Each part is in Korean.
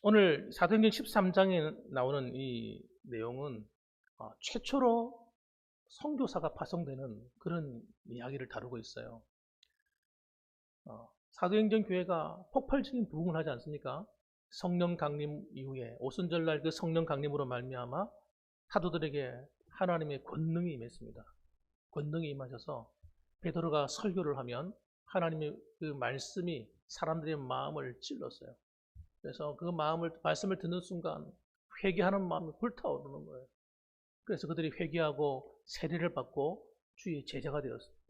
오늘 사도행전 13장에 나오는 이 내용은 최초로 선교사가 파송되는 그런 이야기를 다루고 있어요. 사도행전 교회가 폭발적인 부흥을 하지 않습니까? 성령 강림 이후에 오순절날 그 성령 강림으로 말미암아 사도들에게 하나님의 권능이 임했습니다. 권능이 임하셔서 베드로가 설교를 하면 하나님의 그 말씀이 사람들의 마음을 찔렀어요. 그래서 그 말씀을 듣는 순간 회개하는 마음이 불타오르는 거예요. 그래서 그들이 회개하고 세례를 받고 주의 제자가 되었습니다.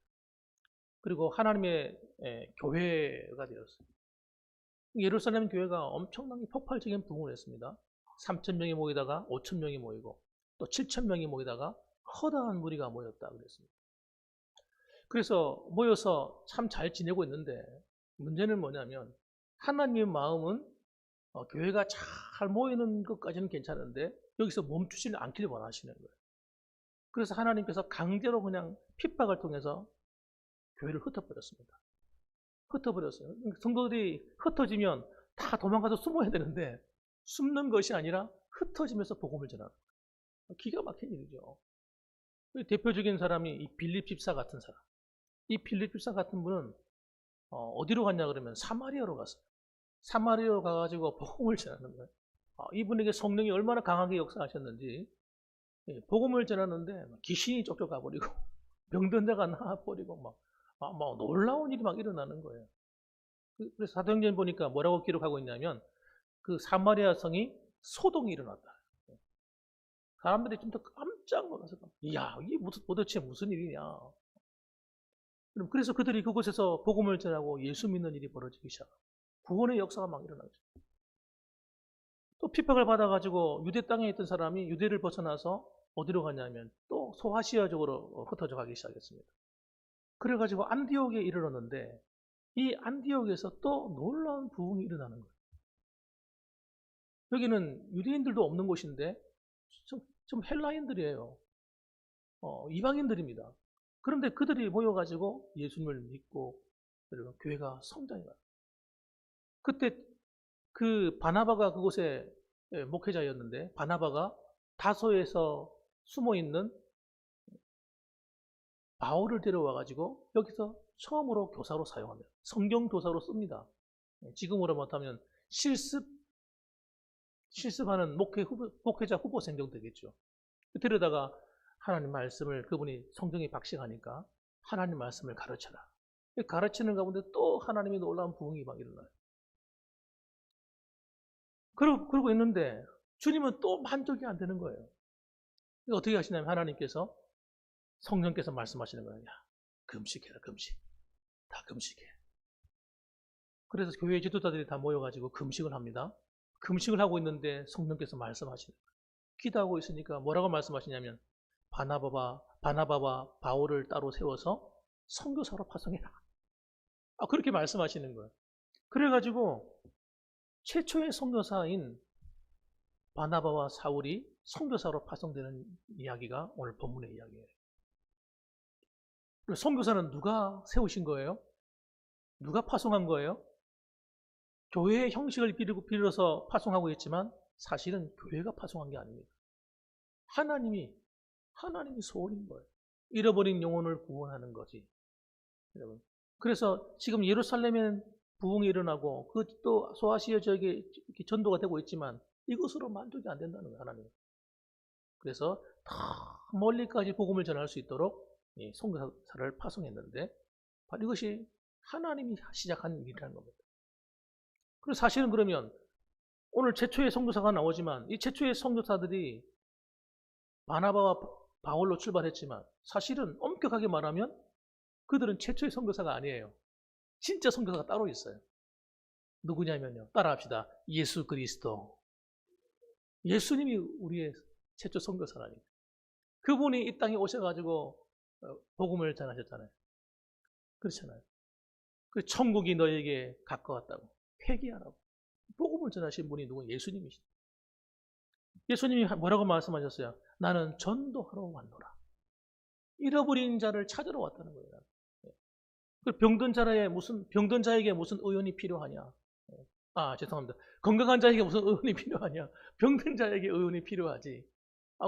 그리고 하나님의 교회가 되었습니다. 예루살렘 교회가 엄청나게 폭발적인 부흥을 했습니다. 3,000명이 모이다가 5,000명이 모이고 또 7,000명이 모이다가 허다한 무리가 모였다 그랬습니다. 그래서 모여서 참 잘 지내고 있는데 문제는 뭐냐면 하나님의 마음은 교회가 잘 모이는 것까지는 괜찮은데 여기서 멈추지는 않기를 원하시는 거예요. 그래서 하나님께서 강제로 그냥 핍박을 통해서 교회를 흩어버렸습니다. 흩어버렸어요. 성도들이 흩어지면 다 도망가서 숨어야 되는데 숨는 것이 아니라 흩어지면서 복음을 전하는 거예요. 기가 막힌 일이죠. 대표적인 사람이 이 빌립 집사 같은 사람. 이 빌립 집사 같은 분은 어디로 갔냐 그러면 사마리아로 갔어요. 사마리아로 가가지고 복음을 전하는 거예요. 이분에게 성령이 얼마나 강하게 역사하셨는지 복음을 전하는데 귀신이 쫓겨가 버리고 병든 자가 나아버리고 막 놀라운 일이 막 일어나는 거예요. 그래서 사도행전 보니까 뭐라고 기록하고 있냐면 그 사마리아 성이 소동이 일어났다. 사람들이 좀 더 깜짝 놀라서 이야 이게 도대체 무슨 일이냐. 그래서 그들이 그곳에서 복음을 전하고 예수 믿는 일이 벌어지기 시작하고 구원의 역사가 막 일어나죠. 또 핍박을 받아가지고 유대 땅에 있던 사람이 유대를 벗어나서 어디로 가냐면 또 소아시아 쪽으로 흩어져 가기 시작했습니다. 그래가지고 안디옥에 이르렀는데 이 안디옥에서 또 놀라운 부흥이 일어나는 거예요. 여기는 유대인들도 없는 곳인데 좀 헬라인들이에요. 이방인들입니다. 그런데 그들이 모여가지고 예수님을 믿고 그리고 교회가 성장해가요. 그때 그 바나바가 그곳에 목회자였는데 바나바가 다소에서 숨어있는 바울을 데려와가지고 여기서 처음으로 교사로 사용합니다. 성경 교사로 씁니다. 지금으로 못하면 실습하는 목회자 후보생 정도 되겠죠. 데려다가 하나님 말씀을 그분이 성경에 박식하니까 하나님 말씀을 가르쳐라. 가르치는 가운데 또 하나님이 놀라운 부흥이 막 일어나요. 그러고 있는데 주님은 또 만족이 안 되는 거예요. 어떻게 하시냐면 하나님께서 성령께서 말씀하시는 거예요. 야, 금식해라, 금식. 다 금식해. 그래서 교회 지도자들이 다 모여가지고 금식을 합니다. 금식을 하고 있는데 성령께서 말씀하시는 거예요. 기도하고 있으니까 뭐라고 말씀하시냐면 바나바와 바울을 따로 세워서 선교사로 파송해라. 그렇게 말씀하시는 거예요. 그래가지고 최초의 선교사인 바나바와 사울이 선교사로 파송되는 이야기가 오늘 본문의 이야기예요. 선교사는 누가 세우신 거예요? 누가 파송한 거예요? 교회의 형식을 빌어서 파송하고 있지만 사실은 교회가 파송한 게 아닙니다. 하나님이 소원인 거예요. 잃어버린 영혼을 구원하는 거지. 여러분. 그래서 지금 예루살렘엔 부흥이 일어나고 그 또 소아시아 지역에 전도가 되고 있지만 이것으로 만족이 안 된다는 거예요. 하나님. 그래서 더 멀리까지 복음을 전할 수 있도록 선교사를 파송했는데 바로 이것이 하나님이 시작한 일이라는 겁니다. 그리고 사실은 그러면 오늘 최초의 선교사가 나오지만 이 최초의 선교사들이 바나바와 바울로 출발했지만 사실은 엄격하게 말하면 그들은 최초의 선교사가 아니에요. 진짜 선교사가 따로 있어요. 누구냐면요. 따라합시다. 예수 그리스도. 예수님이 우리의 최초 선교사라니까. 그분이 이 땅에 오셔가지고 복음을 전하셨잖아요. 그렇잖아요. 그 천국이 너에게 가까웠다고. 회개하라고. 복음을 전하신 분이 누구? 예수님이시죠. 예수님이 뭐라고 말씀하셨어요? 나는 전도하러 왔노라. 잃어버린 자를 찾으러 왔다는 거예요. 병든 자에게 무슨 의원이 필요하냐? 죄송합니다. 건강한 자에게 무슨 의원이 필요하냐? 병든 자에게 의원이 필요하지.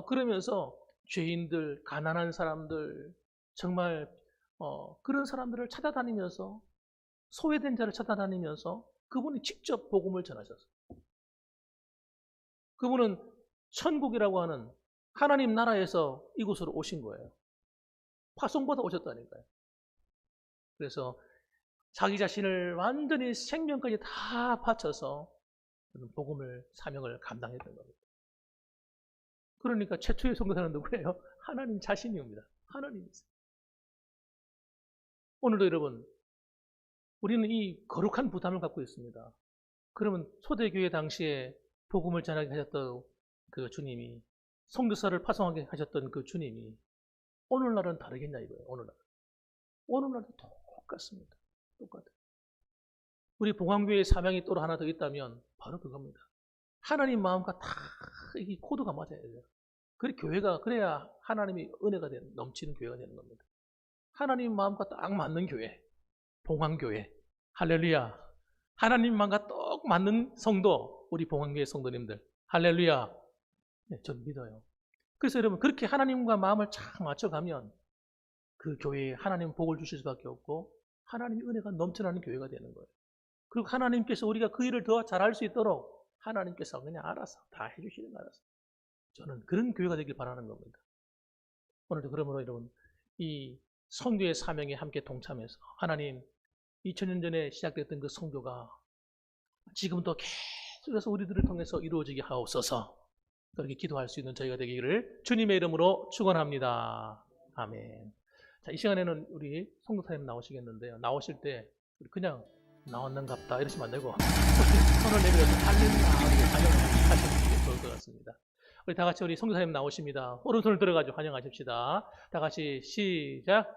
그러면서 죄인들, 가난한 사람들, 정말 그런 사람들을 찾아다니면서, 소외된 자를 찾아다니면서 그분이 직접 복음을 전하셨어요. 그분은 천국이라고 하는 하나님 나라에서 이곳으로 오신 거예요. 파송받아 오셨다니까요. 그래서 자기 자신을 완전히 생명까지 다 바쳐서 복음을, 사명을 감당했던 겁니다. 그러니까 최초의 선교사는 누구예요? 하나님 자신입니다. 하나님이세요. 오늘도 여러분, 우리는 이 거룩한 부담을 갖고 있습니다. 그러면 초대교회 당시에 복음을 전하게 하셨던 그 주님이, 선교사를 파송하게 하셨던 그 주님이 오늘날은 다르겠냐 이거예요. 오늘날도 똑같습니다. 똑같아요. 우리 봉황교회의 사명이 또 하나 더 있다면 바로 그겁니다. 하나님 마음과 다 이 코드가 맞아야 돼요. 그래야 하나님의 은혜가 넘치는 교회가 되는 겁니다. 하나님 마음과 딱 맞는 교회, 봉황교회. 할렐루야. 하나님 마음과 딱 맞는 성도, 우리 봉황교회 성도님들. 할렐루야. 네, 전 믿어요. 그래서 여러분, 그렇게 하나님과 마음을 잘 맞춰가면 그 교회에 하나님 복을 주실 수밖에 없고 하나님의 은혜가 넘쳐나는 교회가 되는 거예요. 그리고 하나님께서 우리가 그 일을 더 잘할 수 있도록 하나님께서 그냥 알아서 다 해주시는 거 알아서. 저는 그런 교회가 되길 바라는 겁니다. 오늘도 그러므로 여러분, 이 선교의 사명에 함께 동참해서 하나님 2000년 전에 시작됐던 그 선교가 지금도 계속해서 우리들을 통해서 이루어지게 하옵소서. 그렇게 기도할 수 있는 저희가 되기를 주님의 이름으로 축원합니다. 아멘. 자, 이 시간에는 우리 선교사님 나오시겠는데요. 나오실 때 그냥 나왔는갑다 이러시면 안 되고 손을 내밀어서 할렐루야 환영하시는 게 좋을 것 같습니다. 우리 다 같이 우리 선교사님 나오십니다. 오른손을 들어가지고 환영하십시다. 다 같이 시작.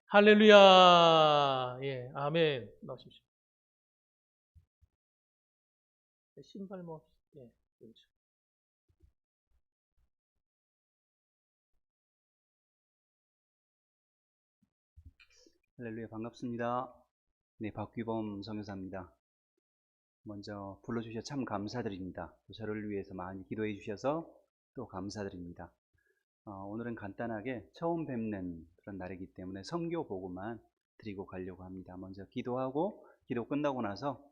할렐루야. 예, 아멘. 나오십시오. 신발 예, 그렇죠. 할렐루야, 반갑습니다. 네, 박규범 선교사입니다. 먼저 불러주셔서 참 감사드립니다. 또 저를 위해서 많이 기도해 주셔서 또 감사드립니다. 오늘은 간단하게 처음 뵙는 그런 날이기 때문에 선교 보고만 드리고 가려고 합니다. 먼저 기도하고 기도 끝나고 나서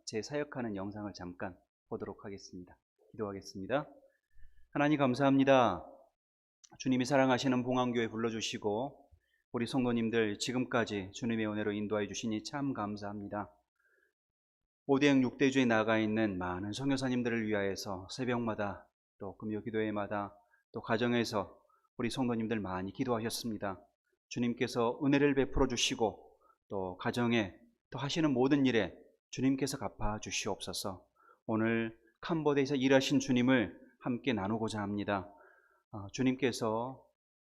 제 사역하는 영상을 잠깐 보도록 하겠습니다. 기도하겠습니다. 하나님 감사합니다. 주님이 사랑하시는 봉황교회 불러주시고 우리 성도님들 지금까지 주님의 은혜로 인도해 주시니 참 감사합니다. 5대형 6대주에 나가 있는 많은 선교사님들을 위하여서 새벽마다 또 금요 기도회마다 또 가정에서 우리 성도님들 많이 기도하셨습니다. 주님께서 은혜를 베풀어 주시고 또 가정에 또 하시는 모든 일에 주님께서 갚아 주시옵소서. 오늘 캄보디아에서 일하신 주님을 함께 나누고자 합니다. 주님께서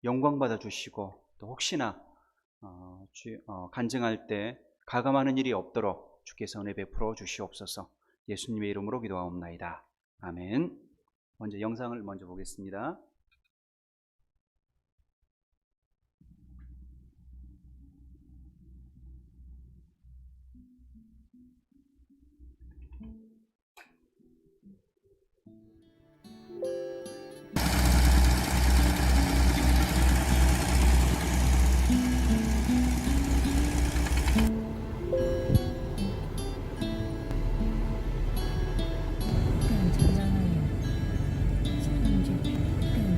영광 받아 주시고 또 혹시나 간증할 때 가감하는 일이 없도록 주께서 은혜 베풀어 주시옵소서. 예수님의 이름으로 기도하옵나이다. 아멘. 먼저 영상을 먼저 보겠습니다. càng trở ra này càng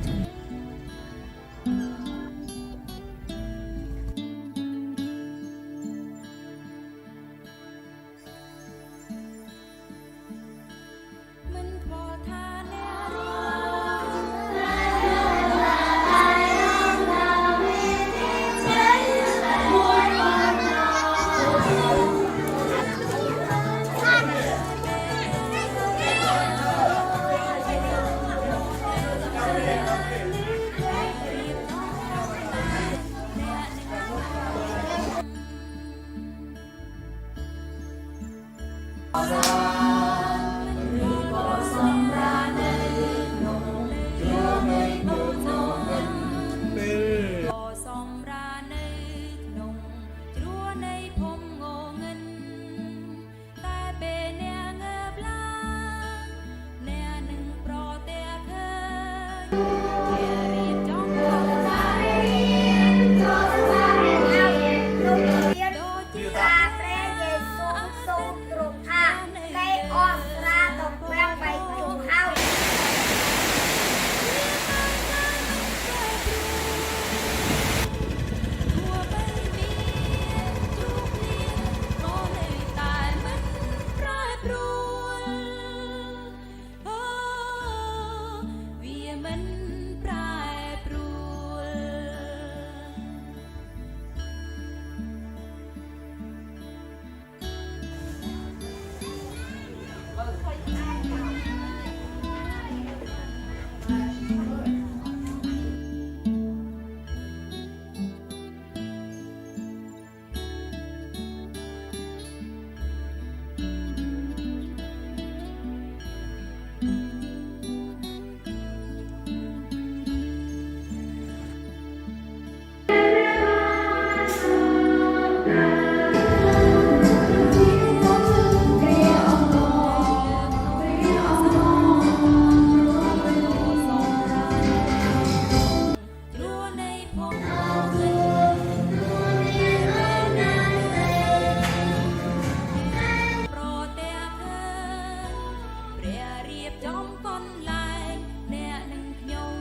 បចំកន្លែងអ្នកនឹងខ្ញុំ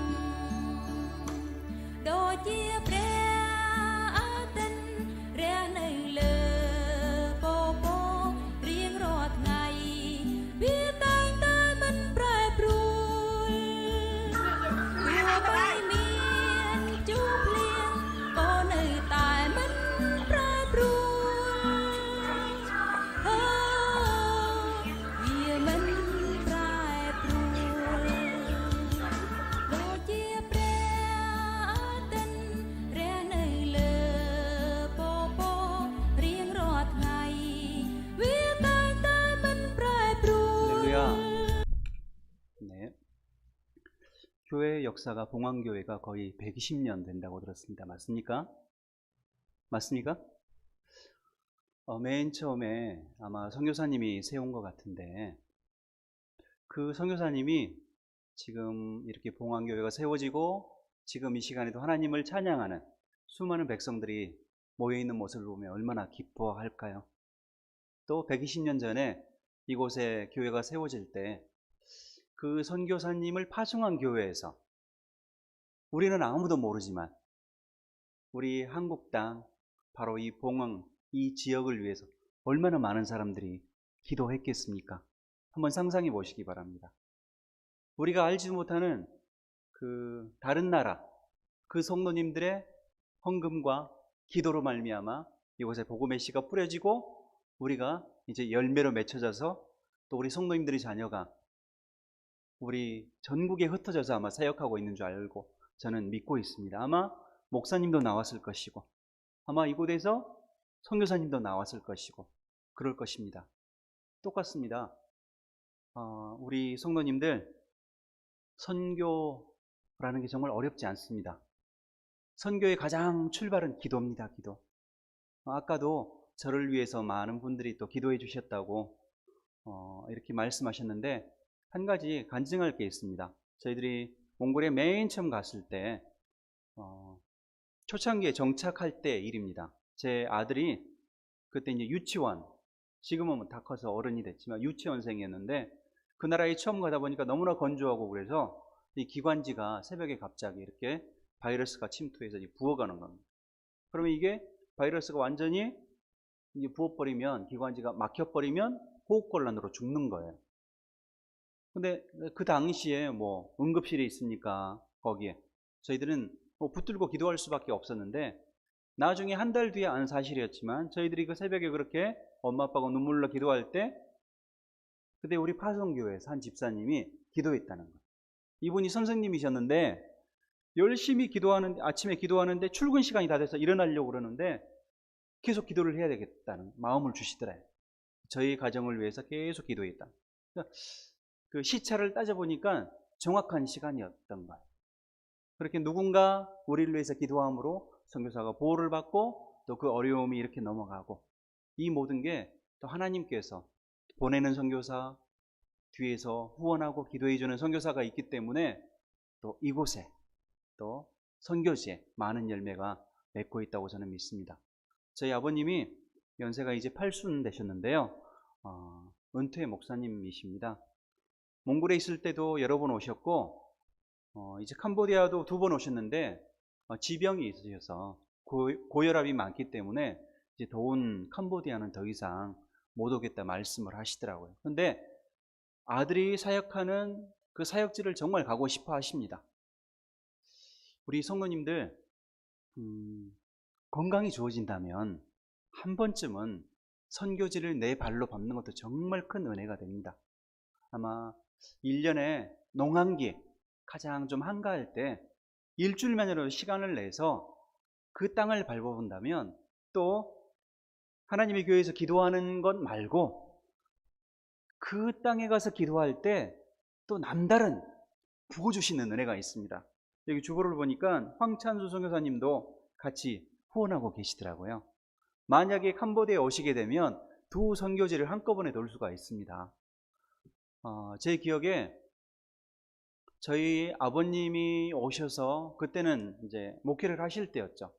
ដូចជាព្រះអាទិត្យរះនៅលើពពករៀងរាល់ថ្ងៃវាតែងតែមិនប្រែប្រួលទោះបីមានជូរភ្លៀងក៏នៅតែមិនប្រែប្រួលវាមិនប្រែប្រួលដូចជាព្រះអាទិត្យរះនៅលើពពករៀងរាល់ថ្ងៃវាតែងតែមិនប្រែប្រួល 할렐루야. 네. 교회 역사가 봉황교회가 거의 120년 된다고 들었습니다. 맞습니까? 맞습니까? 맨 처음에 아마 선교사님이 세운 것 같은데 그 선교사님이 지금 이렇게 봉황교회가 세워지고 지금 이 시간에도 하나님을 찬양하는 수많은 백성들이 모여있는 모습을 보면 얼마나 기뻐할까요? 또 120년 전에 이곳에 교회가 세워질 때 그 선교사님을 파송한 교회에서 우리는 아무도 모르지만 우리 한국 땅 바로 이 봉황 이 지역을 위해서 얼마나 많은 사람들이 기도했겠습니까? 한번 상상해 보시기 바랍니다. 우리가 알지 못하는 그 다른 나라 그 성도님들의 헌금과 기도로 말미암아 이곳에 복음의 씨가 뿌려지고 우리가 이제 열매로 맺혀져서 또 우리 성도님들의 자녀가 우리 전국에 흩어져서 아마 사역하고 있는 줄 알고 저는 믿고 있습니다. 아마 목사님도 나왔을 것이고 아마 이곳에서 선교사님도 나왔을 것이고 그럴 것입니다. 똑같습니다. 우리 성도님들 선교라는 게 정말 어렵지 않습니다. 선교의 가장 출발은 기도입니다. 기도. 아까도 저를 위해서 많은 분들이 또 기도해 주셨다고 이렇게 말씀하셨는데 한 가지 간증할 게 있습니다. 저희들이 몽골에 맨 처음 갔을 때 초창기에 정착할 때 일입니다. 제 아들이 그때 이제 유치원, 지금은 다 커서 어른이 됐지만 유치원생이었는데 그 나라에 처음 가다 보니까 너무나 건조하고 그래서 이 기관지가 새벽에 갑자기 이렇게 바이러스가 침투해서 부어가는 겁니다. 그러면 이게 바이러스가 완전히 이제 부어버리면 기관지가 막혀버리면 호흡곤란으로 죽는 거예요. 근데 그 당시에 뭐 응급실이 있으니까 거기에 저희들은 뭐 붙들고 기도할 수밖에 없었는데 나중에 한 달 뒤에 안 사실이었지만 저희들이 그 새벽에 그렇게 엄마 아빠가 눈물로 기도할 때 그때 우리 파송교회에서 한 집사님이 기도했다는 거예요. 이분이 선생님이셨는데 열심히 기도하는데 아침에 기도하는데 출근 시간이 다 돼서 일어나려고 그러는데 계속 기도를 해야 되겠다는 마음을 주시더래요. 저희 가정을 위해서 계속 기도했다. 그 시차를 따져보니까 정확한 시간이었던 거예요. 그렇게 누군가 우리를 위해서 기도함으로 선교사가 보호를 받고 또 그 어려움이 이렇게 넘어가고 이 모든 게 또 하나님께서 보내는 선교사 뒤에서 후원하고 기도해주는 선교사가 있기 때문에 또 이곳에 또 선교지에 많은 열매가 맺고 있다고 저는 믿습니다. 저희 아버님이 연세가 이제 80 되셨는데요. 은퇴 목사님이십니다. 몽골에 있을 때도 여러 번 오셨고 이제 캄보디아도 2번 오셨는데 지병이 있으셔서 고혈압이 많기 때문에 이제 더운 캄보디아는 더 이상 못 오겠다 말씀을 하시더라고요. 그런데 아들이 사역하는 그 사역지를 정말 가고 싶어 하십니다. 우리 성도님들 건강이 좋아진다면 한 번쯤은 선교지를 내 발로 밟는 것도 정말 큰 은혜가 됩니다. 아마 1년에 농한기 가장 좀 한가할 때 일주일만이라도 시간을 내서 그 땅을 밟아본다면 또 하나님의 교회에서 기도하는 것 말고 그 땅에 가서 기도할 때 또 남다른 부어주시는 은혜가 있습니다. 여기 주보를 보니까 황찬수 선교사님도 같이 후원하고 계시더라고요. 만약에 캄보디아에 오시게 되면 2 선교지를 한꺼번에 돌 수가 있습니다. 제 기억에 저희 아버님이 오셔서 그때는 이제 목회를 하실 때였죠.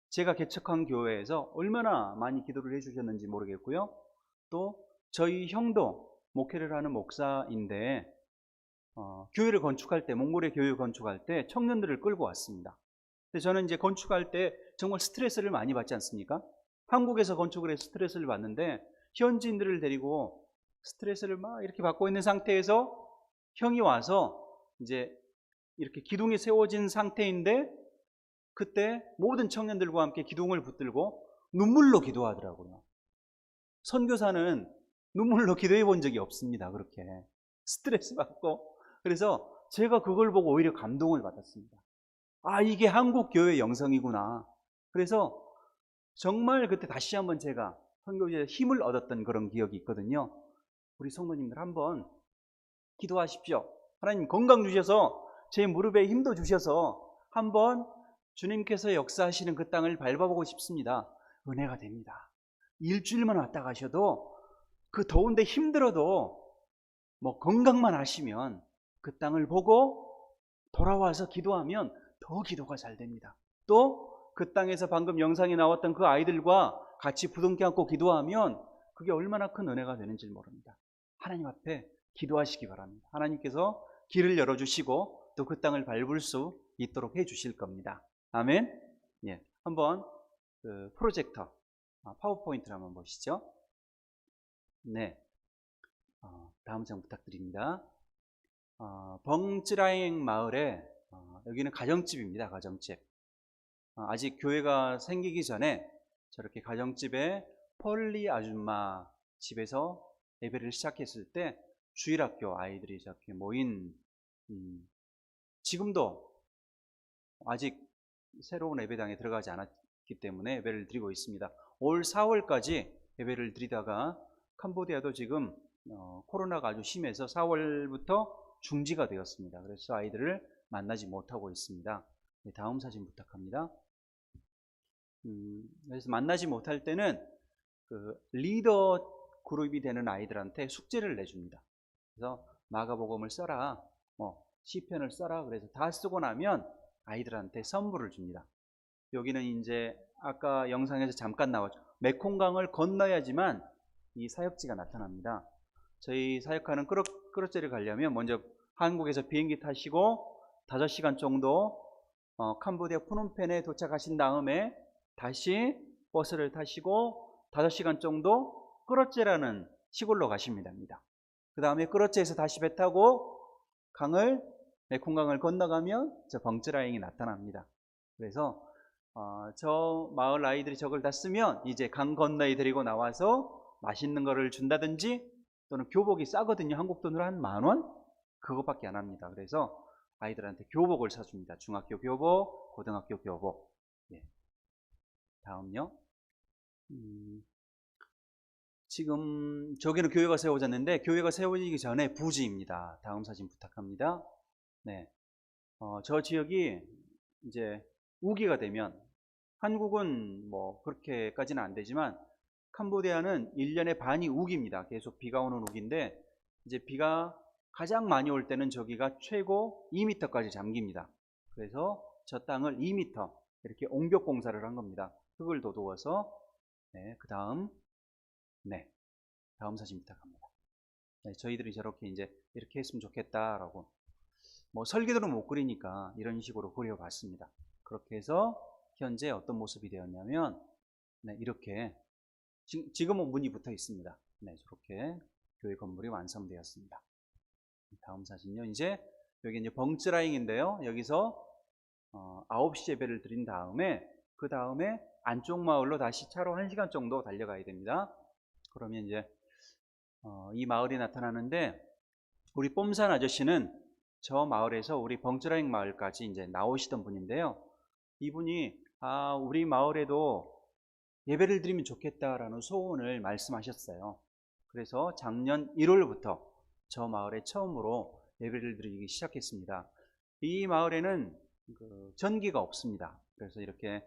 제가 개척한 교회에서 얼마나 많이 기도를 해주셨는지 모르겠고요. 또 저희 형도 목회를 하는 목사인데 교회를 건축할 때, 몽골의 교회를 건축할 때 청년들을 끌고 왔습니다. 근데 저는 이제 건축할 때 정말 스트레스를 많이 받지 않습니까? 한국에서 건축을 해서 스트레스를 받는데 현지인들을 데리고 스트레스를 막 이렇게 받고 있는 상태에서 형이 와서 이제 이렇게 기둥이 세워진 상태인데 그때 모든 청년들과 함께 기둥을 붙들고 눈물로 기도하더라고요. 선교사는 눈물로 기도해 본 적이 없습니다. 그렇게 스트레스 받고. 그래서 제가 그걸 보고 오히려 감동을 받았습니다. 아, 이게 한국 교회 영성이구나. 그래서 정말 그때 다시 한번 제가 선교지에 힘을 얻었던 그런 기억이 있거든요. 우리 성도님들 한번 기도하십시오. 하나님 건강 주셔서 제 무릎에 힘도 주셔서 한번 주님께서 역사하시는 그 땅을 밟아보고 싶습니다. 은혜가 됩니다. 일주일만 왔다 가셔도 그 더운데 힘들어도 뭐 건강만 하시면 그 땅을 보고 돌아와서 기도하면 더 기도가 잘 됩니다. 또 그 땅에서 방금 영상에 나왔던 그 아이들과 같이 부둥켜 안고 기도하면 그게 얼마나 큰 은혜가 되는지 모릅니다. 하나님 앞에 기도하시기 바랍니다. 하나님께서 길을 열어주시고 또 그 땅을 밟을 수 있도록 해주실 겁니다. 아멘. 예, 한번 그 프로젝터 파워포인트를 한번 보시죠. 네, 다음 장 부탁드립니다. 벙쯔라잉 마을에 여기는 가정집입니다. 가정집. 아직 교회가 생기기 전에 저렇게 가정집에 폴리 아줌마 집에서 예배를 시작했을 때 주일학교 아이들이 저렇게 모인, 지금도 아직 새로운 예배당에 들어가지 않았기 때문에 예배를 드리고 있습니다. 올 4월까지 예배를 드리다가 캄보디아도 지금 코로나가 아주 심해서 4월부터 중지가 되었습니다. 그래서 아이들을 만나지 못하고 있습니다. 네, 다음 사진 부탁합니다. 그래서 만나지 못할 때는 그 리더 그룹이 되는 아이들한테 숙제를 내줍니다. 그래서 마가복음을 써라, 시편을 써라. 그래서 다 쓰고 나면 아이들한테 선물을 줍니다. 여기는 이제 아까 영상에서 잠깐 나왔죠. 메콩강을 건너야지만 이 사역지가 나타납니다. 저희 사역하는 크로체를 가려면 먼저 한국에서 비행기 타시고 5시간 정도 캄보디아 푸놈펜에 도착하신 다음에 다시 버스를 타시고 5시간 정도 크로체라는 시골로 가십니다. 그 다음에 크로체에서 다시 배 타고 메콩강을 건너가면 저 벙쯔라잉이 나타납니다. 그래서 저 마을 아이들이 저걸 다 쓰면 이제 강 건너에 데리고 나와서 맛있는 거를 준다든지 또는 교복이 싸거든요. 한국 돈으로 한 10,000원? 그것밖에 안 합니다. 그래서 아이들한테 교복을 사줍니다. 중학교 교복, 고등학교 교복. 네. 다음요. 지금 저기는 교회가 세워졌는데 교회가 세워지기 전에 부지입니다. 다음 사진 부탁합니다. 네. 저 지역이 이제 우기가 되면 한국은 뭐 그렇게까지는 안 되지만 캄보디아는 1년에 반이 우기입니다. 계속 비가 오는 우기인데 이제 비가 가장 많이 올 때는 저기가 최고 2m까지 잠깁니다. 그래서 저 땅을 2m 이렇게 옹벽 공사를 한 겁니다. 흙을 도두어서. 네, 그 다음 다음 사진 부탁합니다. 네, 저희들이 저렇게 이제 이렇게 했으면 좋겠다라고 뭐 설계도는 못 그리니까 이런 식으로 그려봤습니다. 그렇게 해서 현재 어떤 모습이 되었냐면 이렇게 지금은 문이 붙어 있습니다. 네, 저렇게 교회 건물이 완성되었습니다. 다음 사진요. 이제 여기 이제 벙쯔라잉인데요. 여기서 9시 예배를 드린 다음에 그 다음에 안쪽 마을로 다시 차로 1시간 정도 달려가야 됩니다. 그러면 이제 이 마을이 나타나는데 우리 뽐산 아저씨는 저 마을에서 우리 벙쯔라잉 마을까지 이제 나오시던 분인데요. 이분이 우리 마을에도 예배를 드리면 좋겠다라는 소원을 말씀하셨어요. 그래서 작년 1월부터 저 마을에 처음으로 예배를 드리기 시작했습니다. 이 마을에는 전기가 없습니다. 그래서 이렇게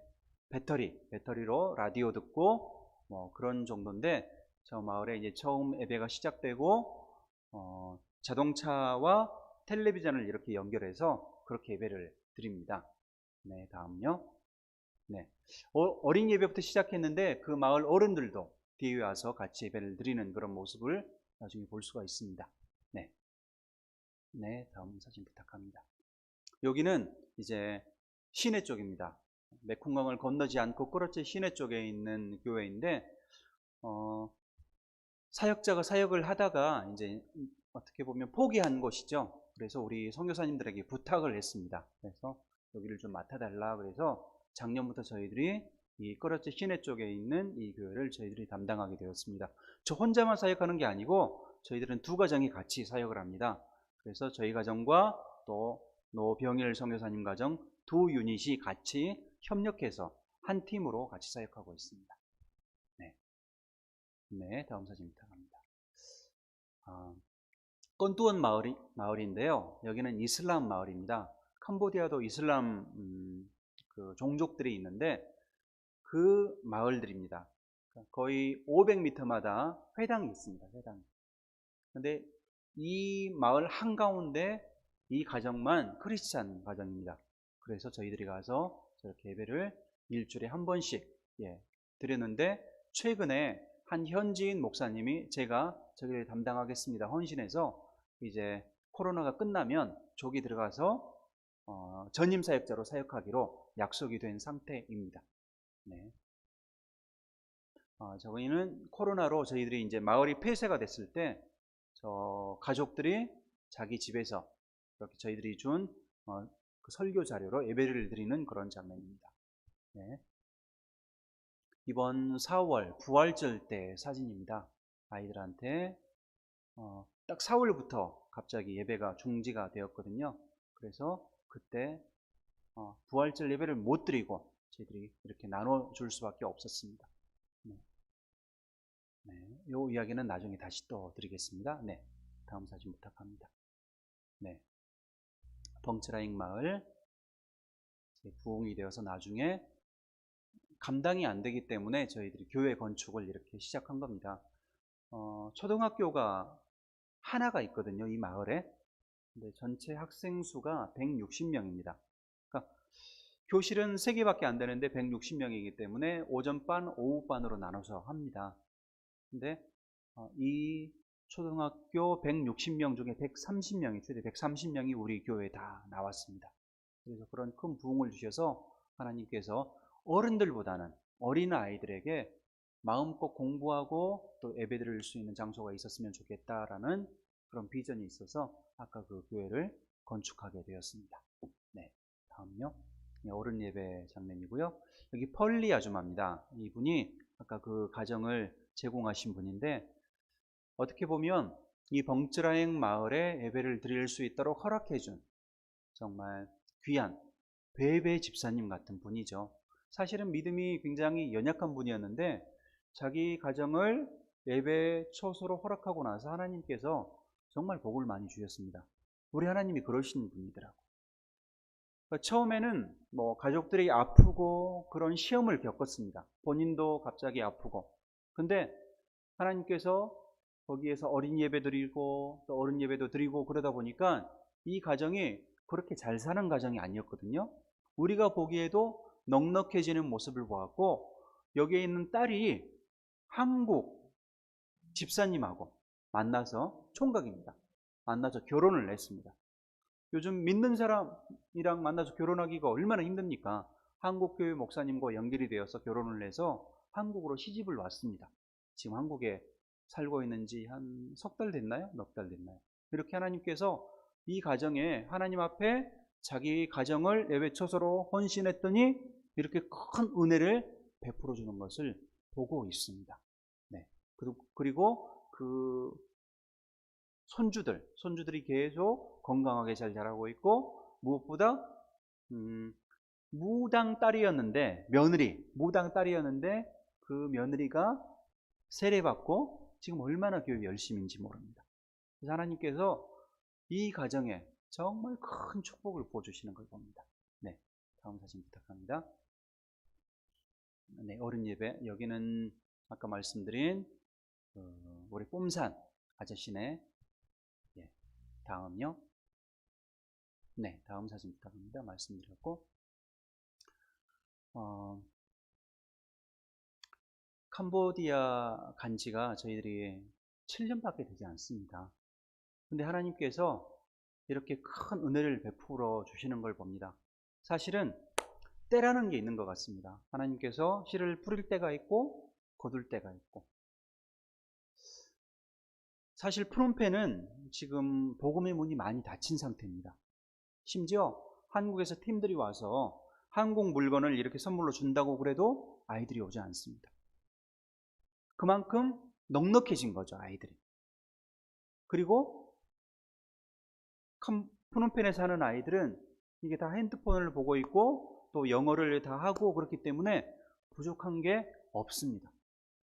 배터리로 라디오 듣고 뭐 그런 정도인데 저 마을에 이제 처음 예배가 시작되고 자동차와 텔레비전을 이렇게 연결해서 그렇게 예배를 드립니다. 네, 다음요. 네, 어린 예배부터 시작했는데 그 마을 어른들도 뒤에 와서 같이 예배를 드리는 그런 모습을 나중에 볼 수가 있습니다. 네. 네, 다음 사진 부탁합니다. 여기는 이제 시내 쪽입니다. 메콩강을 건너지 않고 꼬라째 시내 쪽에 있는 교회인데, 사역자가 사역을 하다가 이제 어떻게 보면 포기한 곳이죠. 그래서 우리 선교사님들에게 부탁을 했습니다. 그래서 여기를 좀 맡아달라. 그래서 작년부터 저희들이 이 꼬라째 시내 쪽에 있는 이 교회를 저희들이 담당하게 되었습니다. 저 혼자만 사역하는 게 아니고 저희들은 두 가정이 같이 사역을 합니다. 그래서 저희 가정과 또 노병일 선교사님 가정 두 유닛이 같이 협력해서 한 팀으로 같이 사역하고 있습니다. 네, 네, 다음 사진 부탁합니다. 건두원 마을인데요. 여기는 이슬람 마을입니다. 캄보디아도 이슬람 그 종족들이 있는데 그 마을들입니다. 거의 500m마다 회당이 있습니다. 회당. 근데 이 마을 한가운데 이 가정만 크리스찬 가정입니다. 그래서 저희들이 가서 저렇게 예배를 일주일에 한 번씩 드렸는데, 최근에 한 현지인 목사님이 제가 저기를 담당하겠습니다 헌신해서 이제 코로나가 끝나면 조기 들어가서 전임 사역자로 사역하기로 약속이 된 상태입니다. 네. 저희는 코로나로 저희들이 이제 마을이 폐쇄가 됐을 때 저 가족들이 자기 집에서 이렇게 저희들이 준 그 설교 자료로 예배를 드리는 그런 장면입니다. 네. 이번 4월 부활절 때 사진입니다. 아이들한테 딱 4월부터 갑자기 예배가 중지가 되었거든요. 그래서 그때 부활절 예배를 못 드리고 저희들이 이렇게 나눠줄 수밖에 없었습니다. 네. 네, 이 이야기는 나중에 다시 또 드리겠습니다. 네, 다음 사진 부탁합니다. 네, 벙츠라잉 마을 부흥이 되어서 나중에 감당이 안 되기 때문에 저희들이 교회 건축을 이렇게 시작한 겁니다. 초등학교가 하나가 있거든요, 이 마을에. 근데 전체 학생 수가 160명입니다. 그러니까 교실은 3개밖에 안 되는데 160명이기 때문에 오전반, 오후반으로 나눠서 합니다. 근데 이 초등학교 160명 중에 130명이, 최대 130명이 우리 교회에 다 나왔습니다. 그래서 그런 큰 부흥을 주셔서 하나님께서 어른들보다는 어린 아이들에게 마음껏 공부하고 또 예배드릴 수 있는 장소가 있었으면 좋겠다라는 그런 비전이 있어서 아까 그 교회를 건축하게 되었습니다. 네, 다음요. 네, 어른 예배 장면이고요. 여기 펄리 아줌마입니다. 이분이 아까 그 가정을 제공하신 분인데, 어떻게 보면 이 벙츠라잉 마을에 예배를 드릴 수 있도록 허락해준 정말 귀한 베베 집사님 같은 분이죠. 사실은 믿음이 굉장히 연약한 분이었는데 자기 가정을 예배 초소로 허락하고 나서 하나님께서 정말 복을 많이 주셨습니다. 우리 하나님이 그러신 분이더라고요. 그러니까 처음에는 가족들이 아프고 그런 시험을 겪었습니다. 본인도 갑자기 아프고. 근데 하나님께서 거기에서 어린 예배 드리고 또 어른 예배도 드리고 그러다 보니까 이 가정이 그렇게 잘 사는 가정이 아니었거든요. 우리가 보기에도 넉넉해지는 모습을 보았고, 여기에 있는 딸이 한국 집사님하고 만나서, 총각입니다. 만나서 결혼을 했습니다. 요즘 믿는 사람이랑 만나서 결혼하기가 얼마나 힘듭니까? 한국교회 목사님과 연결이 되어서 결혼을 해서 한국으로 시집을 왔습니다. 지금 한국에 살고 있는지 한 석 달 됐나요? 몇 달 됐나요? 이렇게 하나님께서 이 가정에 하나님 앞에 자기 가정을 예배 초소로 헌신했더니 이렇게 큰 은혜를 베풀어 주는 것을 보고 있습니다. 네. 그리고 그 손주들이 계속 건강하게 잘 자라고 있고, 무엇보다 무당 딸이었는데, 무당 딸이었는데 그 며느리가 세례받고 지금 얼마나 교회 열심인지 모릅니다. 그래서 하나님께서 이 가정에 정말 큰 축복을 부어주시는 걸 봅니다. 네, 다음 사진 부탁합니다. 네, 어른 예배. 여기는 아까 말씀드린 우리 뽐산 아저씨네. 네, 다음요. 네, 다음 사진 부탁합니다. 말씀드렸고, 캄보디아 간지가 저희들이 7년밖에 되지 않습니다. 근데 하나님께서 이렇게 큰 은혜를 베풀어 주시는 걸 봅니다. 사실은 때라는 게 있는 것 같습니다. 하나님께서 씨를 뿌릴 때가 있고 거둘 때가 있고. 사실 프놈펜은 지금 복음의 문이 많이 닫힌 상태입니다. 심지어 한국에서 팀들이 와서 한국 물건을 이렇게 선물로 준다고 그래도 아이들이 오지 않습니다. 그만큼 넉넉해진 거죠, 아이들이. 그리고 프놈펜에 사는 아이들은 이게 다 핸드폰을 보고 있고 또 영어를 다 하고 그렇기 때문에 부족한 게 없습니다.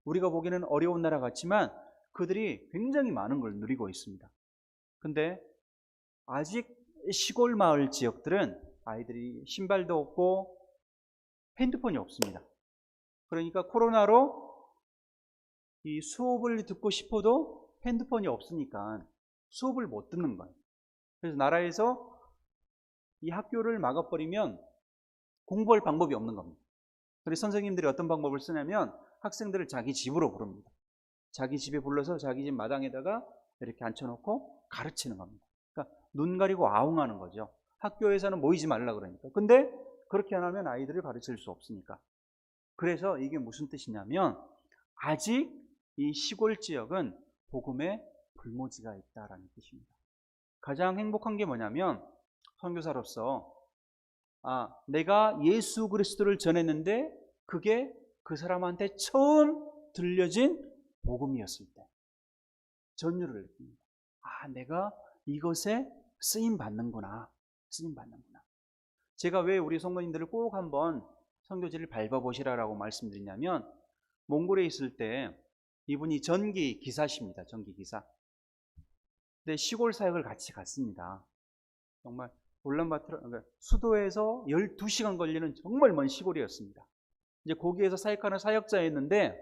우리가 보기에는 어려운 나라 같지만 그들이 굉장히 많은 걸 누리고 있습니다. 근데 아직 시골 마을 지역들은 아이들이 신발도 없고 핸드폰이 없습니다. 그러니까 코로나로 이 수업을 듣고 싶어도 핸드폰이 없으니까 수업을 못 듣는 거예요. 그래서 나라에서 이 학교를 막아버리면 공부할 방법이 없는 겁니다. 그래서 선생님들이 어떤 방법을 쓰냐면 학생들을 자기 집으로 부릅니다. 자기 집에 불러서 자기 집 마당에다가 이렇게 앉혀놓고 가르치는 겁니다. 그러니까 눈 가리고 아웅하는 거죠. 학교에서는 모이지 말라 그러니까. 근데 그렇게 안 하면 아이들을 가르칠 수 없으니까. 그래서 이게 무슨 뜻이냐면 아직 이 시골 지역은 복음의 불모지가 있다라는 뜻입니다. 가장 행복한 게 뭐냐면 선교사로서 내가 예수 그리스도를 전했는데 그게 그 사람한테 처음 들려진 복음이었을 때 전율을 느낍니다. 내가 이것에 쓰임 받는구나. 제가 왜 우리 성도님들을 꼭 한번 선교지를 밟아보시라라고 말씀드리냐면 몽골에 있을 때 이분이 전기 기사십니다. 전기 기사. 근데 시골 사역을 같이 갔습니다. 정말 울란바토르 수도에서 12시간 걸리는 정말 먼 시골이었습니다. 이제 거기에서 사역하는 사역자였는데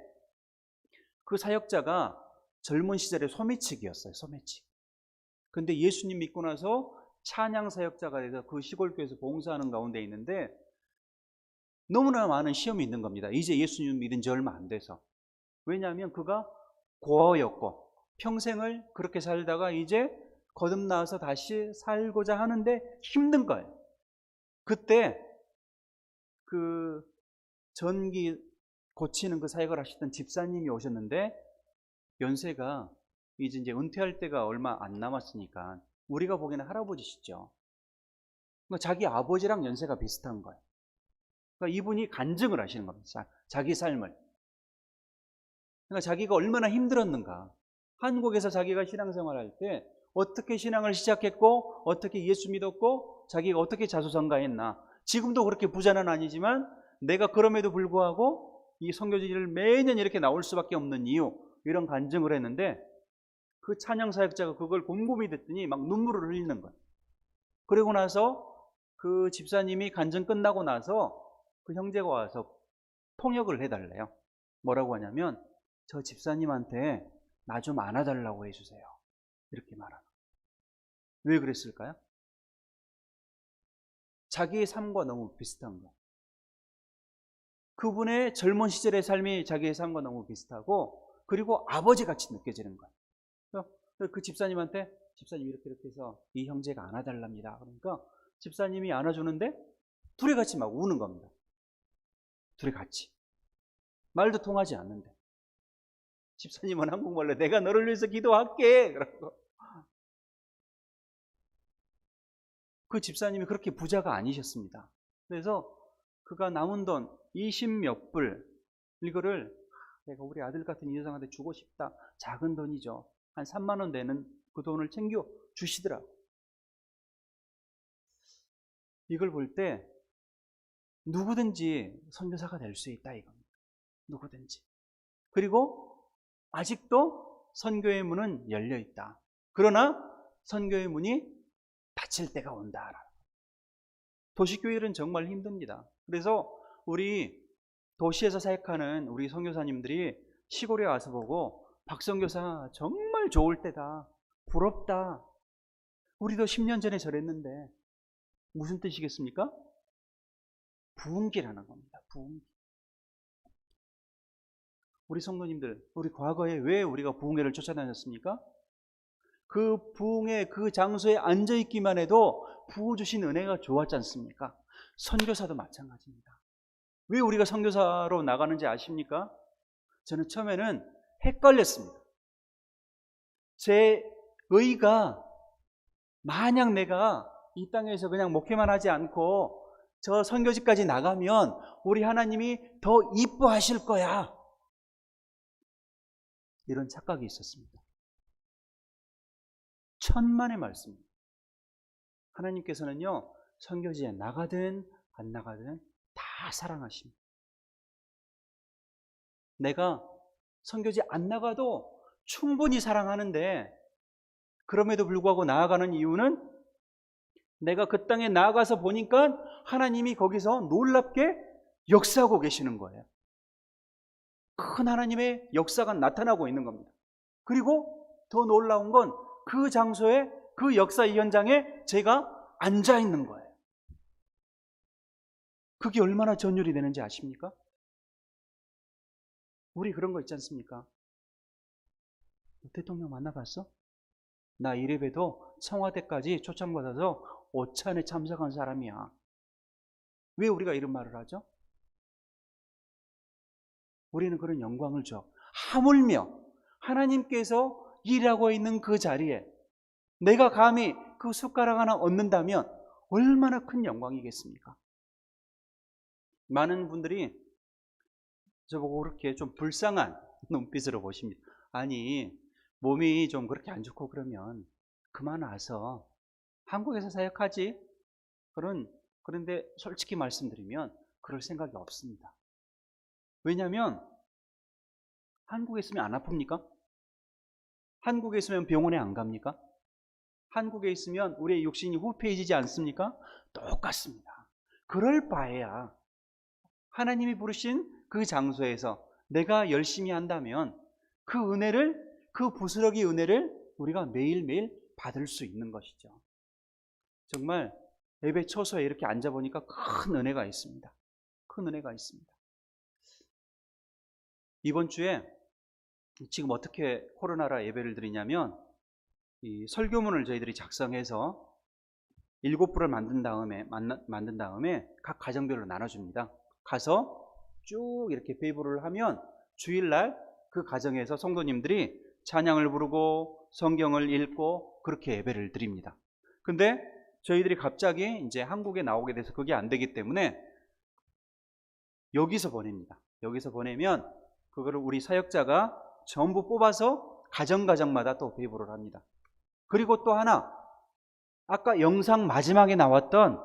그 사역자가 젊은 시절에 소매치기였어요. 소매치기. 근데 예수님 믿고 나서 찬양 사역자가 돼서 그 시골교회에서 봉사하는 가운데 있는데 너무나 많은 시험이 있는 겁니다. 이제 예수님 믿은 지 얼마 안 돼서. 왜냐하면 그가 고아였고 평생을 그렇게 살다가 이제 거듭나와서 다시 살고자 하는데 힘든 거예요. 그때 그 전기 고치는 그 사역을 하시던 집사님이 오셨는데 연세가 이제 은퇴할 때가 얼마 안 남았으니까 우리가 보기에는 할아버지시죠. 그러니까 자기 아버지랑 연세가 비슷한 거예요. 그러니까 이분이 간증을 하시는 겁니다. 자기 삶을. 그러니까 자기가 얼마나 힘들었는가. 한국에서 자기가 신앙생활할 때 어떻게 신앙을 시작했고 어떻게 예수 믿었고 자기가 어떻게 자수성가했나. 지금도 그렇게 부자는 아니지만 내가 그럼에도 불구하고 이 선교지를 매년 이렇게 나올 수밖에 없는 이유, 이런 간증을 했는데 그 찬양 사역자가 그걸 곰곰이 듣더니 막 눈물을 흘리는 거예요. 그리고 나서 그 집사님이 간증 끝나고 나서 그 형제가 와서 통역을 해달래요. 뭐라고 하냐면 저 집사님한테 나 좀 안아달라고 해주세요. 이렇게 말하는 거예요. 왜 그랬을까요? 자기의 삶과 너무 비슷한 거예요. 그분의 젊은 시절의 삶이 자기의 삶과 너무 비슷하고 그리고 아버지같이 느껴지는 거예요. 그 집사님한테 집사님 이렇게 해서 이 형제가 안아달랍니다. 그러니까 집사님이 안아주는데 둘이 같이 막 우는 겁니다. 둘이 같이. 말도 통하지 않는데. 집사님은 한국말로 내가 너를 위해서 기도할게. 그러고. 그 집사님이 그렇게 부자가 아니셨습니다. 그래서 그가 남은 돈 20몇 불 이거를 내가 우리 아들 같은 이 여성한테 주고 싶다. 작은 돈이죠. 한 3만 원 되는 그 돈을 챙겨 주시더라고요. 이걸 볼 때 누구든지 선교사가 될 수 있다 이겁니다. 누구든지. 그리고 아직도 선교의 문은 열려 있다. 그러나 선교의 문이 닫힐 때가 온다. 도시교회는 정말 힘듭니다. 그래서 우리 도시에서 사역하는 우리 선교사님들이 시골에 와서 보고 박선교사 정말 좋을 때다. 부럽다. 우리도 10년 전에 저랬는데 무슨 뜻이겠습니까? 부흥기라는 겁니다. 부흥기. 우리 성도님들, 우리 과거에 왜 우리가 부흥회를 쫓아다녔습니까? 그 부흥회 그 장소에 앉아있기만 해도 부어주신 은혜가 좋았지 않습니까? 선교사도 마찬가지입니다. 왜 우리가 선교사로 나가는지 아십니까? 저는 처음에는 헷갈렸습니다. 제 의가 만약 내가 이 땅에서 그냥 목회만 하지 않고 저 선교지까지 나가면 우리 하나님이 더 이뻐하실 거야. 이런 착각이 있었습니다. 천만의 말씀입니다. 하나님께서는요, 선교지에 나가든 안 나가든 다 사랑하십니다. 내가 선교지 안 나가도 충분히 사랑하는데 그럼에도 불구하고 나아가는 이유는 내가 그 땅에 나아가서 보니까 하나님이 거기서 놀랍게 역사하고 계시는 거예요. 큰 하나님의 역사가 나타나고 있는 겁니다. 그리고 더 놀라운 건 그 장소에 그 역사의 현장에 제가 앉아 있는 거예요. 그게 얼마나 전율이 되는지 아십니까? 우리 그런 거 있지 않습니까? 대통령 만나봤어? 나 이래봬도 청와대까지 초청받아서 오찬에 참석한 사람이야. 왜 우리가 이런 말을 하죠? 우리는 그런 영광을 줘. 하물며 하나님께서 일하고 있는 그 자리에 내가 감히 그 숟가락 하나 얻는다면 얼마나 큰 영광이겠습니까? 많은 분들이 저보고 그렇게 좀 불쌍한 눈빛으로 보십니다. 아니, 몸이 좀 그렇게 안 좋고 그러면 그만 와서 한국에서 사역하지. 그런데 솔직히 말씀드리면 그럴 생각이 없습니다. 왜냐하면 한국에 있으면 안 아픕니까? 한국에 있으면 병원에 안 갑니까? 한국에 있으면 우리의 육신이 후패해지지 않습니까? 똑같습니다. 그럴 바에야 하나님이 부르신 그 장소에서 내가 열심히 한다면 그 은혜를, 그 부스러기 은혜를 우리가 매일매일 받을 수 있는 것이죠. 정말 예배 초소에 이렇게 앉아보니까 큰 은혜가 있습니다. 큰 은혜가 있습니다. 이번 주에 지금 어떻게 코로나라 예배를 드리냐면 이 설교문을 저희들이 작성해서 7부를 만든 다음에 각 가정별로 나눠줍니다. 가서 쭉 이렇게 배부를 하면 주일날 그 가정에서 성도님들이 찬양을 부르고 성경을 읽고 그렇게 예배를 드립니다. 근데 저희들이 갑자기 이제 한국에 나오게 돼서 그게 안 되기 때문에 여기서 보냅니다. 여기서 보내면 그거를 우리 사역자가 전부 뽑아서 가정마다 또 배부를 합니다. 그리고 또 하나, 아까 영상 마지막에 나왔던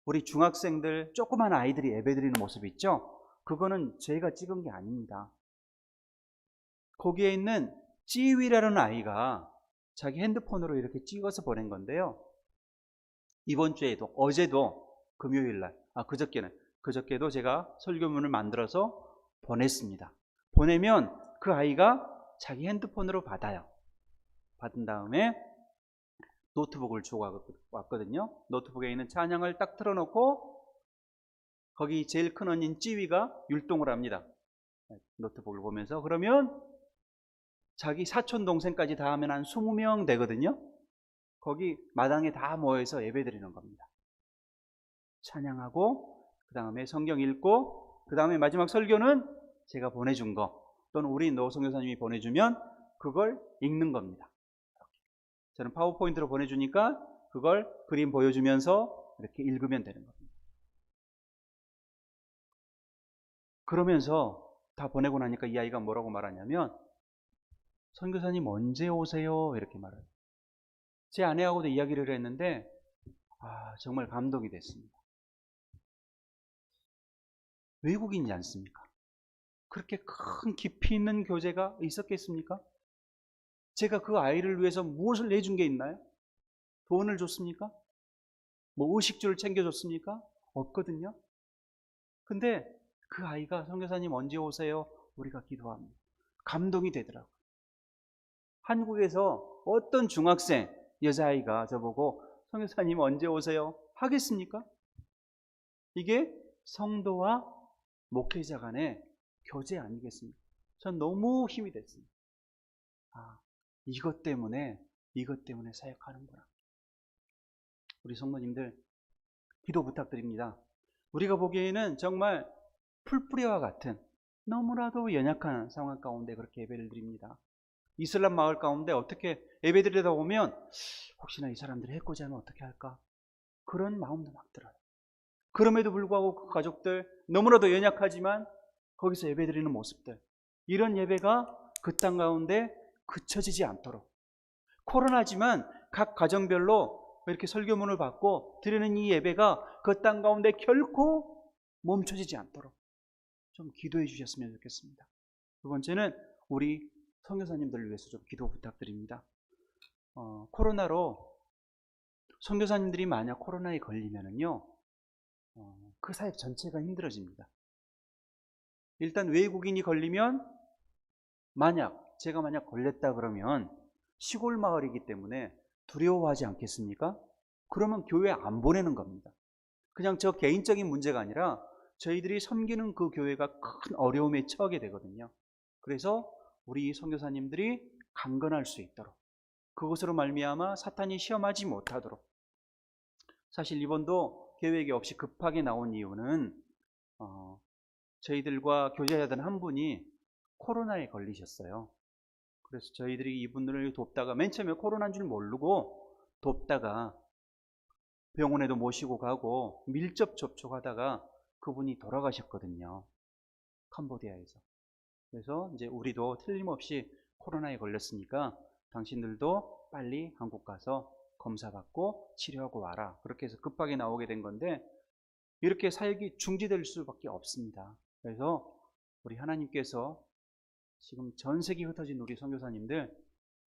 우리 중학생들, 조그만 아이들이 예배드리는 모습 있죠? 그거는 제가 찍은 게 아닙니다. 거기에 있는 찌위라는 아이가 자기 핸드폰으로 이렇게 찍어서 보낸 건데요. 이번 주에도, 어제도, 금요일날, 그저께도 제가 설교문을 만들어서 보냈습니다. 보내면 그 아이가 자기 핸드폰으로 받아요. 받은 다음에 노트북을 주고 왔거든요. 노트북에 있는 찬양을 딱 틀어놓고 거기 제일 큰 언니인 찌위가 율동을 합니다. 노트북을 보면서. 그러면 자기 사촌 동생까지 다 하면 한 20명 되거든요. 거기 마당에 다 모여서 예배드리는 겁니다. 찬양하고 그 다음에 성경 읽고 그 다음에 마지막 설교는 제가 보내준 거 또는 우리 노성교사님이 보내주면 그걸 읽는 겁니다. 저는 파워포인트로 보내주니까 그걸 그림 보여주면서 이렇게 읽으면 되는 겁니다. 그러면서 다 보내고 나니까 이 아이가 뭐라고 말하냐면 선교사님 언제 오세요? 이렇게 말해요. 제 아내하고도 이야기를 했는데 정말 감동이 됐습니다. 외국인이지 않습니까? 그렇게 큰 깊이 있는 교제가 있었겠습니까? 제가 그 아이를 위해서 무엇을 내준 게 있나요? 돈을 줬습니까? 뭐 의식주를 챙겨줬습니까? 없거든요. 근데 그 아이가 선교사님 언제 오세요? 우리가 기도합니다. 감동이 되더라고요. 한국에서 어떤 중학생 여자아이가 저보고 선교사님 언제 오세요? 하겠습니까? 이게 성도와 목회자 간의 교제 아니겠습니까? 전 너무 힘이 됐습니다. 아, 이것 때문에 사역하는구나. 우리 성도님들 기도 부탁드립니다. 우리가 보기에는 정말 풀뿌리와 같은 너무나도 연약한 상황 가운데 그렇게 예배를 드립니다. 이슬람 마을 가운데 어떻게 예배드리다 보면 혹시나 이 사람들이 해코지 하면 어떻게 할까? 그런 마음도 막 들어요. 그럼에도 불구하고 그 가족들 너무나도 연약하지만 거기서 예배드리는 모습들, 이런 예배가 그 땅 가운데 그쳐지지 않도록, 코로나지만 각 가정별로 이렇게 설교문을 받고 드리는 이 예배가 그 땅 가운데 결코 멈춰지지 않도록 좀 기도해 주셨으면 좋겠습니다. 두 번째는 우리 선교사님들을 위해서 좀 기도 부탁드립니다. 코로나로 선교사님들이 만약 코로나에 걸리면은요, 그 사역 전체가 힘들어집니다. 일단 외국인이 걸리면 제가 만약 걸렸다 그러면 시골 마을이기 때문에 두려워하지 않겠습니까? 그러면 교회 안 보내는 겁니다. 그냥 저 개인적인 문제가 아니라 저희들이 섬기는 그 교회가 큰 어려움에 처하게 되거든요. 그래서 우리 선교사님들이 강건할 수 있도록, 그것으로 말미암아 사탄이 시험하지 못하도록. 사실 이번도 계획이 없이 급하게 나온 이유는 저희들과 교제하던 한 분이 코로나에 걸리셨어요. 그래서 저희들이 이분들을 돕다가 맨 처음에 코로나인 줄 모르고 돕다가 병원에도 모시고 가고 밀접 접촉하다가 그분이 돌아가셨거든요. 캄보디아에서. 그래서 이제 우리도 틀림없이 코로나에 걸렸으니까 당신들도 빨리 한국 가서 검사받고 치료하고 와라. 그렇게 해서 급하게 나오게 된 건데 이렇게 사역이 중지될 수밖에 없습니다. 그래서 우리 하나님께서 지금 전 세계에 흩어진 우리 선교사님들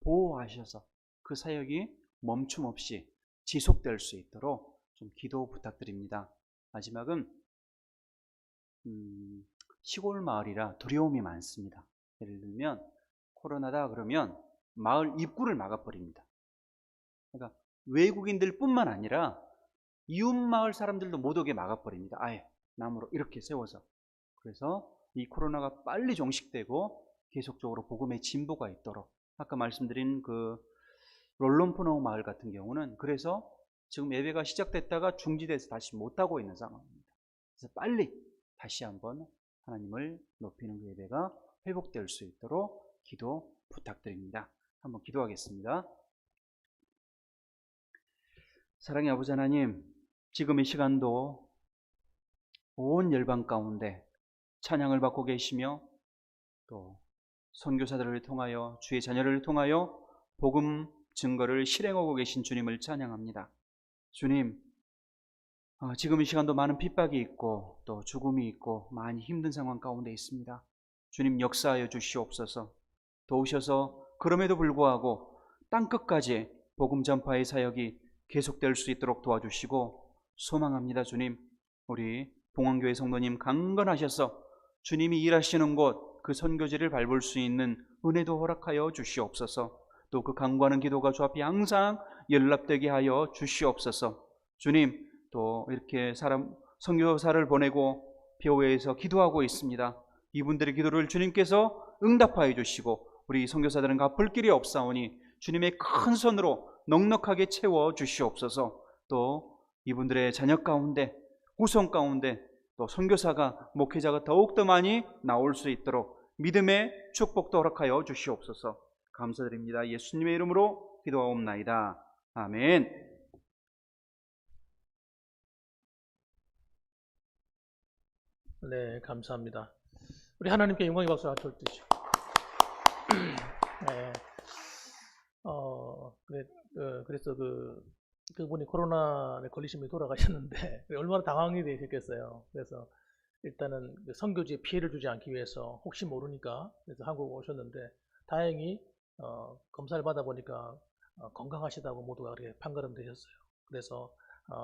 보호하셔서 그 사역이 멈춤 없이 지속될 수 있도록 좀 기도 부탁드립니다. 마지막은 시골 마을이라 두려움이 많습니다. 예를 들면 코로나다 그러면 마을 입구를 막아버립니다. 그러니까 외국인들 뿐만 아니라 이웃 마을 사람들도 못 오게 막아버립니다. 아예 나무로 이렇게 세워서. 그래서 이 코로나가 빨리 종식되고 계속적으로 복음의 진보가 있도록, 아까 말씀드린 그 롤롬푸노 마을 같은 경우는 그래서 지금 예배가 시작됐다가 중지돼서 다시 못하고 있는 상황입니다. 그래서 빨리 다시 한번 하나님을 높이는 그 예배가 회복될 수 있도록 기도 부탁드립니다. 한번 기도하겠습니다. 사랑의 아버지 하나님, 지금 이 시간도 온 열방 가운데 찬양을 받고 계시며 또 선교사들을 통하여 주의 자녀를 통하여 복음 증거를 실행하고 계신 주님을 찬양합니다. 주님, 지금 이 시간도 많은 핍박이 있고 또 죽음이 있고 많이 힘든 상황 가운데 있습니다. 주님 역사하여 주시옵소서. 도우셔서 그럼에도 불구하고 땅끝까지 복음 전파의 사역이 계속될 수 있도록 도와주시고 소망합니다. 주님, 우리 봉황교회 성도님 강건하셔서 주님이 일하시는 곳 그 선교지를 밟을 수 있는 은혜도 허락하여 주시옵소서. 또 그 간구하는 기도가 주 앞에 항상 연락되게 하여 주시옵소서. 주님, 또 이렇게 선교사를 보내고 교회에서 기도하고 있습니다. 이분들의 기도를 주님께서 응답하여 주시고 우리 선교사들은 갚을 길이 없사오니 주님의 큰 손으로 넉넉하게 채워 주시옵소서. 또 이분들의 자녀 가운데, 후손 가운데 또 선교사가, 목회자가 더욱더 많이 나올 수 있도록 믿음의 축복도 허락하여 주시옵소서. 감사드립니다. 예수님의 이름으로 기도하옵나이다. 아멘. 네, 감사합니다. 우리 하나님께 영광의 박수 한번 드리죠. 네. 그래서 그분이 코로나에 걸리시면 돌아가셨는데 얼마나 당황이 되셨겠어요. 그래서 일단은 선교지에 피해를 주지 않기 위해서 혹시 모르니까 그래서 한국 오셨는데 다행히 검사를 받아보니까 건강하시다고 모두가 그렇게 판가름 되셨어요. 그래서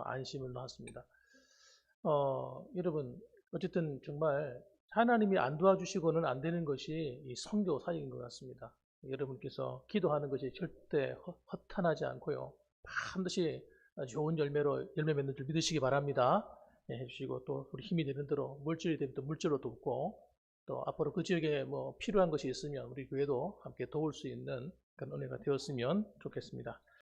안심을 놓았습니다. 여러분, 어쨌든 정말 하나님이 안 도와주시고는 안 되는 것이 이 선교 사역인 것 같습니다. 여러분께서 기도하는 것이 절대 허탄하지 않고요, 반드시 좋은 열매 맺는 줄 믿으시기 바랍니다. 해주시고 또 우리 힘이 되는 대로 물질이 되면 또 물질로 돕고 또 앞으로 그 지역에 뭐 필요한 것이 있으면 우리 교회도 함께 도울 수 있는 그런 은혜가 되었으면 좋겠습니다.